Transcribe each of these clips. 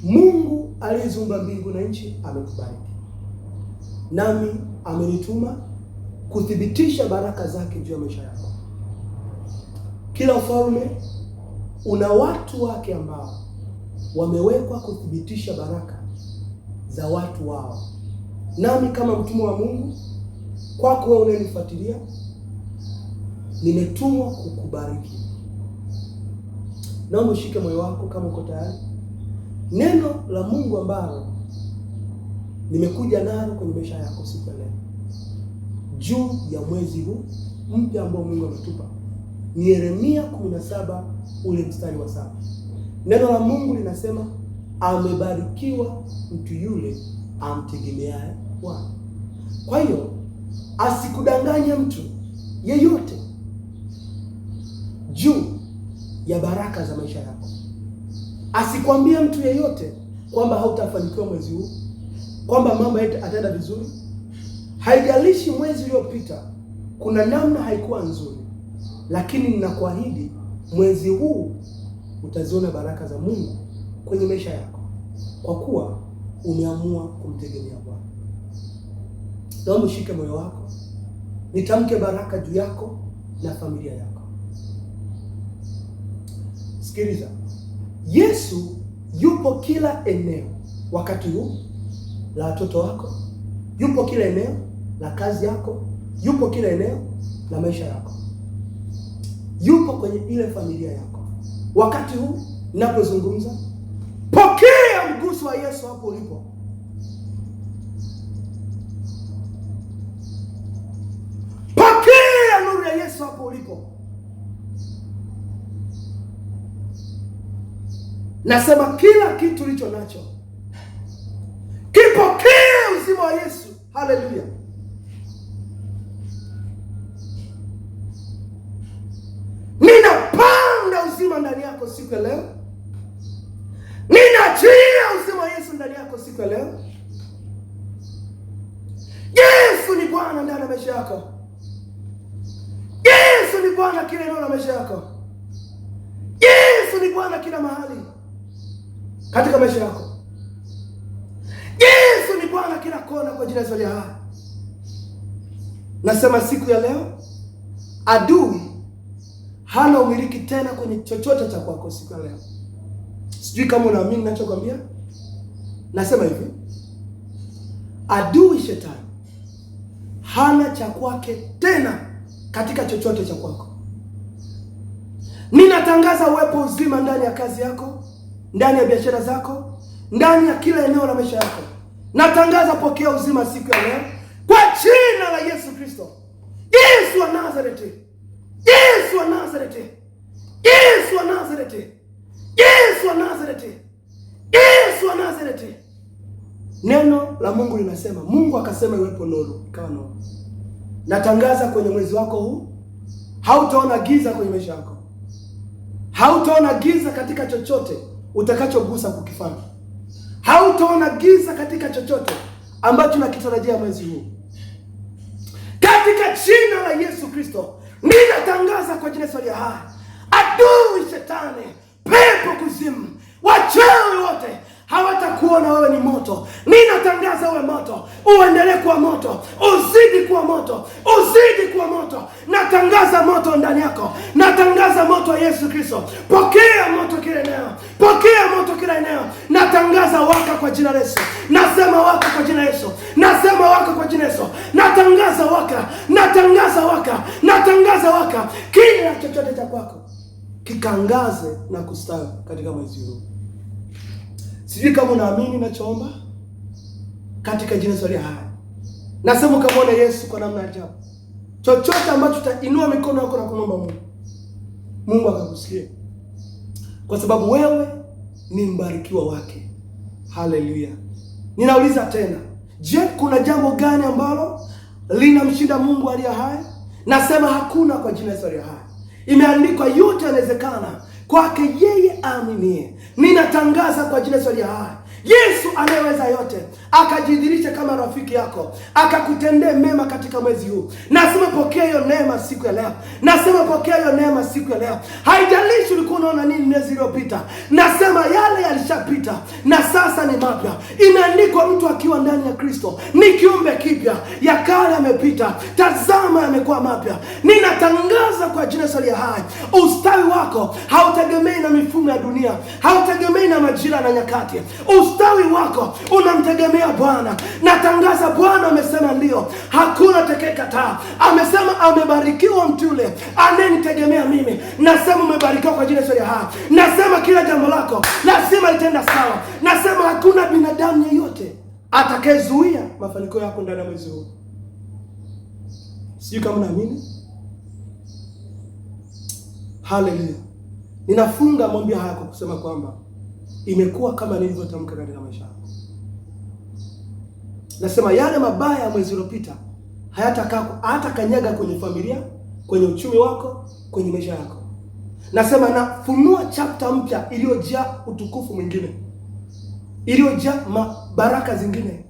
Mungu aliyeziumba mbingu na nchi amekubariki, nami amenituma kuthibitisha baraka zake juu ya maisha yako. Kila ufalme una watu wake ambao wamewekwa kuthibitisha baraka za watu wao. Nami kama mtumwa wa Mungu, kwako wewe unanifuatilia, nimetumwa kukubariki. Naomba ushike moyo wako kama uko tayari. Neno la Mungu ambalo nimekuja nalo kwenye maisha yako siku ya leo, juu ya mwezi huu mpya ambao Mungu ametupa, ni Yeremia 17 ule mstari wa 7. Neno la Mungu linasema, amebarikiwa mtu yule amtegemeaye Bwana. Kwa hiyo asikudanganye mtu yeyote juu ya baraka za maisha yako. Asikwambie mtu yeyote kwamba hautafanikiwa mwezi huu, kwamba mambo yataenda vizuri. Haijalishi mwezi uliopita kuna namna haikuwa nzuri, lakini ninakuahidi mwezi huu utaziona baraka za Mungu kwenye maisha yako, kwa kuwa umeamua kumtegemea Bwana. Naomba ushike moyo wako, nitamke baraka juu yako na familia yako. Sikiliza, Yesu yupo kila eneo wakati huu la watoto wako, yupo kila eneo la kazi yako, yupo kila eneo la maisha yako, yupo kwenye ile familia yako. Wakati huu ninapozungumza, pokea mguso wa Yesu hapo ulipo. Pokea nuru ya Yesu hapo ulipo. Nasema kila kitu ulicho nacho kipokee uzima wa Yesu. Haleluya. Ninapanda uzima ndani yako siku ya leo. Ninachia uzima wa Yesu ndani yako siku ya leo. Yesu ni Bwana ndani ya maisha yako. Yesu ni Bwana kila eneo la maisha yako. Yesu ni Bwana kila mahali katika maisha yako. Yesu ni Bwana kila kona kwa jina la Yesu hai. Nasema siku ya leo adui hana umiliki tena kwenye chochote cha kwako siku ya leo. Sijui kama unaamini ninachokwambia. Nasema hivi, adui shetani hana cha kwake tena katika chochote cha kwako. Ninatangaza uwepo uzima ndani ya kazi yako, ndani ya biashara zako, ndani ya kila eneo la maisha yako. Natangaza pokea uzima siku ya leo kwa jina la Yesu Kristo. Yesu wa Nazareti. Yesu wa Nazareti. Yesu wa Nazareti. Yesu wa Nazareti. Yesu wa Nazareti. Neno la Mungu linasema, Mungu akasema iwepo nuru, ikawa nuru. Natangaza kwenye mwezi wako huu hautaona giza kwenye maisha yako. Hautaona giza katika chochote utakachogusa kukifanya. Hautaona giza katika chochote ambacho tunakitarajia mwezi huu. Katika jina la Yesu Kristo, ninatangaza kwa jina la hai, adui shetani, pepo kuzimu, wachawi wote hawatakuona wewe ni moto. Ninatangaza uwe moto, uendelee kuwa moto, uzidi kuwa moto, uzidi kuwa moto. Natangaza moto ndani yako. Natangaza moto wa Yesu Kristo. Pokea moto kila eneo. Pokea moto kila eneo. Natangaza waka kwa jina la Yesu. Nasema waka kwa jina la Yesu. Nasema waka kwa jina la Yesu. Natangaza waka. Natangaza waka. Natangaza waka. Kila chochote cha kwako kikangaze na kustawi katika mwezi huu. Sijui kama unaamini ninachoomba katika jina la Yesu hai. Nasema ukamwone Yesu kwa namna ajabu. Chochote ambacho utainua mikono yako na kumwomba Mungu, Mungu akakusikia. Kwa sababu wewe ni mbarikiwa wake. Haleluya. Ninauliza tena, je, kuna jambo gani ambalo linamshinda Mungu aliye hai? Nasema hakuna kwa jina la Yesu hai. Imeandikwa yote yanawezekana kwake yeye aaminie. Ninatangaza kwa jina la Yesu hai, Yesu anayeweza yote akajidhihirisha kama rafiki yako, akakutendea mema katika mwezi huu. Nasema pokea hiyo neema siku ya leo. Nasema pokea hiyo neema siku ya leo. Haijalishi ulikuwa unaona nini miezi iliyopita. Nasema yale yalishapita na sasa ni mapya. Imeandikwa mtu akiwa ndani ya Kristo ni kiumbe kipya, ya kale yamepita, tazama yamekuwa mapya. Ninatangaza kwa jina la hai, ustawi wako hautegemei na mifumo ya dunia, hautegemei na majira na nyakati. Ustawi wako unamtegemea Bwana. Natangaza Bwana amesema ndio, hakuna atakayekataa. Amesema amebarikiwa mtu yule anayenitegemea mimi. Nasema umebarikiwa kwa jina la hai. Nasema kila jambo lako lazima litenda sawa. Nasema hakuna binadamu yeyote atakayezuia mafanikio yako ndani ya mwezi huu. Sijui kama unaamini. Haleluya. Ninafunga maombi haya kwa kusema kwamba imekuwa kama nilivyotamka katika maisha yako. Nasema yale mabaya ya mwezi uliopita hata kanyaga kwenye familia, kwenye uchumi wako, kwenye maisha yako. Nasema nafunua chapter mpya iliyojaa utukufu mwingine, iliyojaa baraka zingine,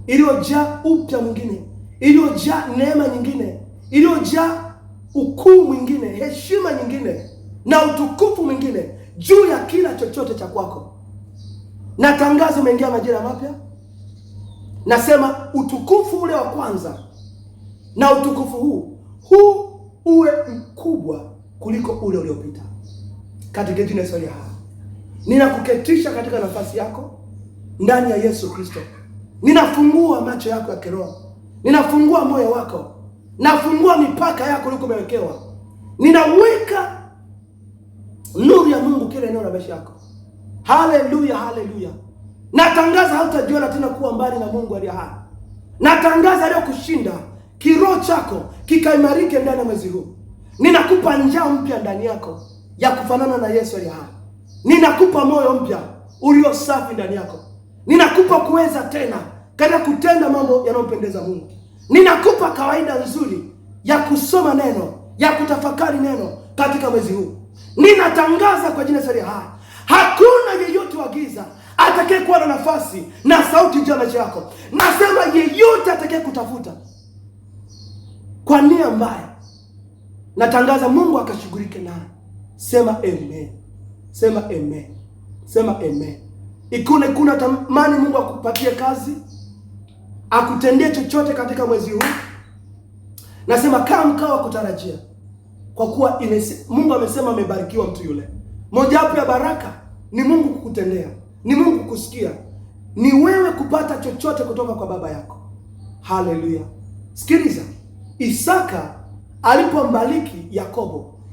iliyojaa upya mwingine, iliyojaa neema nyingine, iliyojaa ukuu mwingine, heshima nyingine na utukufu mwingine juu ya kila chochote cha kwako. Natangaza umeingia majira mapya. Nasema utukufu ule wa kwanza na utukufu huu uwe mkubwa kuliko ule uliopita. Katika jina la Yesu. Ninakuketisha katika nafasi yako ndani ya Yesu Kristo. Ninafungua macho yako ya kiroho. Ninafungua moyo wako. Nafungua mipaka yako uliko umewekewa. Ninaweka nuru ya Mungu kila eneo la maisha yako. Haleluya, haleluya. Natangaza hautajiona tena kuwa mbali na Mungu aliye hai. Natangaza leo kushinda kiroho chako kikaimarike ndani ya mwezi huu. Ninakupa njaa mpya ndani yako ya kufanana na Yesu aliye hai. Ninakupa moyo mpya ulio safi ndani yako. Ninakupa kuweza tena katika kutenda mambo yanayompendeza Mungu. Ninakupa kawaida nzuri ya kusoma neno, ya kutafakari neno katika mwezi huu. Ninatangaza kwa jina la Yesu hai, hakuna yeyote wa giza atakaye kuwa na nafasi na sauti juu ya maisha yako. Nasema yeyote atakaye kutafuta kwa nia mbaya, natangaza Mungu akashughulike naye. Sema amen. Sema amen. Sema amen. Kuna tamani Mungu akupatie kazi, akutendee chochote katika mwezi huu. Nasema kama mkao wa kutarajia, kwa kuwa Mungu amesema amebarikiwa mtu yule. Mojawapo ya baraka ni Mungu kukutendea, ni Mungu kusikia, ni wewe kupata chochote kutoka kwa baba yako. Haleluya. Sikiliza, Isaka alipombariki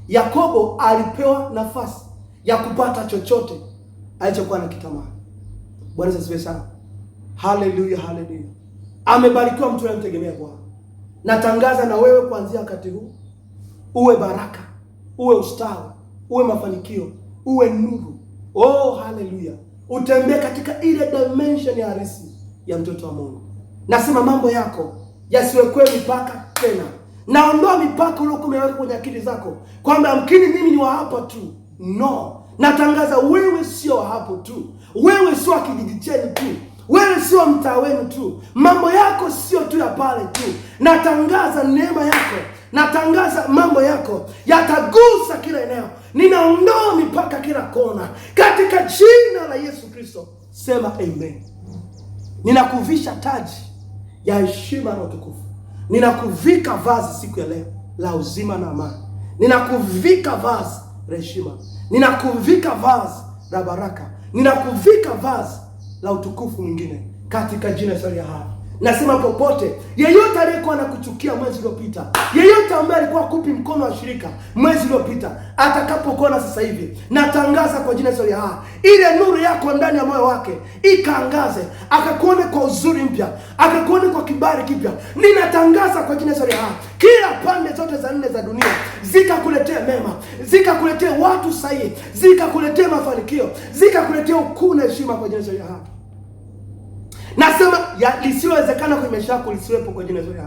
Yakobo alipewa nafasi ya kupata chochote alichokuwa anakitamani. Bwana asifiwe sana. Haleluya, haleluya. Amebarikiwa mtu anayemtegemea Bwana. Natangaza na wewe kuanzia wakati huu uwe baraka, uwe ustawi, uwe mafanikio, uwe nuru. Oh, haleluya. Utembee katika ile dimension ya harisi ya mtoto wa Mungu. Nasema mambo yako yasiwekwe mipaka tena. Naondoa mipaka uliyokuwa umeweka kwenye akili zako kwamba amkini mimi ni wa hapa tu. No. Natangaza wewe sio wa hapo tu. Wewe sio kijiji chenu tu. Wewe sio mtaa wenu tu. Mambo yako sio tu ya pale tu. Natangaza neema yako. Natangaza mambo yako yatagusa kila eneo. Ninaondoa mipaka kila kona katika jina la Yesu Kristo. Sema amen. Ninakuvisha taji ya heshima na utukufu. Ninakuvika vazi siku ya leo la uzima na amani. Ninakuvika vazi la heshima. Ninakuvika vazi la baraka. Ninakuvika vazi la utukufu mwingine katika jina la Yesu. Nasema popote yeyote aliyekuwa anakuchukia mwezi uliopita, yeyote ambaye alikuwa kupi mkono wa shirika mwezi uliopita, atakapokuona sasa hivi, natangaza kwa jina la Yesu, ile nuru yako ndani ya moyo wake ikaangaze, akakuone kwa uzuri mpya, akakuone kwa kibali kipya. Ninatangaza kwa jina la Yesu, kila pande zote za nne za dunia zikakuletea mema, zikakuletea watu sahihi, zikakuletea mafanikio, zikakuletea ukuu na heshima kwa jina la Yesu. Nasema lisiwezekana kwenye maisha yako lisiwepo kwa jina la Yesu.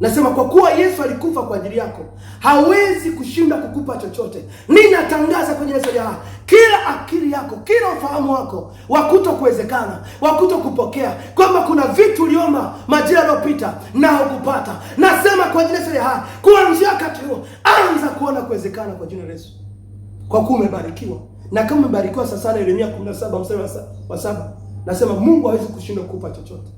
Nasema kwa kuwa Yesu alikufa kwa ajili yako, hawezi kushinda kukupa chochote. Ninatangaza kwenye Yesu ya kila akili yako, kila ufahamu wako wa kutokuwezekana, wa kutokupokea, kwamba kuna vitu uliomba majira yaliyopita na hukupata. Nasema kwa jina la Yesu, kuanzia wakati huo anza kuona kuwezekana kwa jina la Yesu. Kwa kuwa umebarikiwa. Na kama umebarikiwa sasa, na Yeremia 17 mstari wa 7, nasema Mungu hawezi kushinda kukupa chochote.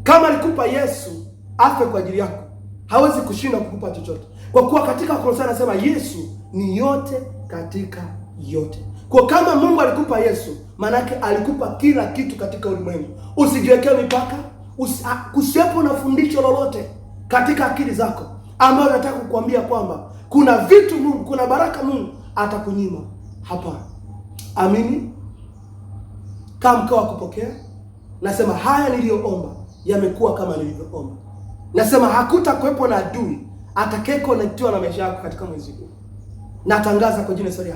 Kama alikupa Yesu afe kwa ajili yako, hawezi kushinda kukupa chochote. Kwa kuwa katika Kolosai anasema Yesu ni yote katika yote. Kwa kama Mungu alikupa Yesu, maana yake alikupa kila kitu katika ulimwengu. Usijiwekee mipaka, kusiwepo na fundisho lolote katika akili zako ambayo nataka kukuambia kwamba kuna vitu Mungu, kuna baraka Mungu atakunyima. Hapana. Amini. Kama mkao kupokea, nasema haya niliyoomba yamekuwa kama nilivyoomba. Nasema hakutakuwepo na adui atakayekonektiwa na maisha yako katika mwezi huu. Natangaza kwa jina la Yesu,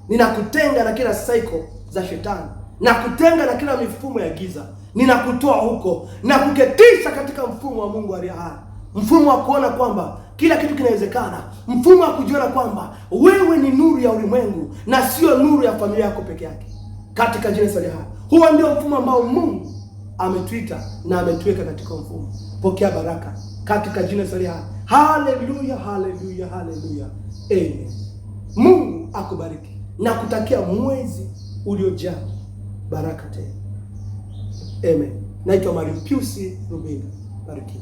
ninakutenga na kila cycle za shetani, na kutenga na kila mifumo ya giza. Ninakutoa huko na kuketisha katika mfumo wa Mungu aliye hai. Mfumo wa kuona kwamba kila kitu kinawezekana. Mfumo wa kujiona kwamba wewe ni nuru ya ulimwengu na sio nuru ya familia yako peke yake. Katika jina la Yesu. Huo ndio mfumo ambao Mungu ametuita na ametuweka katika mfumo. Pokea baraka katika jina la Yesu. Haleluya, haleluya, haleluya. Amen. Mungu akubariki na kutakia mwezi uliojaa baraka tena. Amen. Naitwa Maripius Rubinga. Bariki.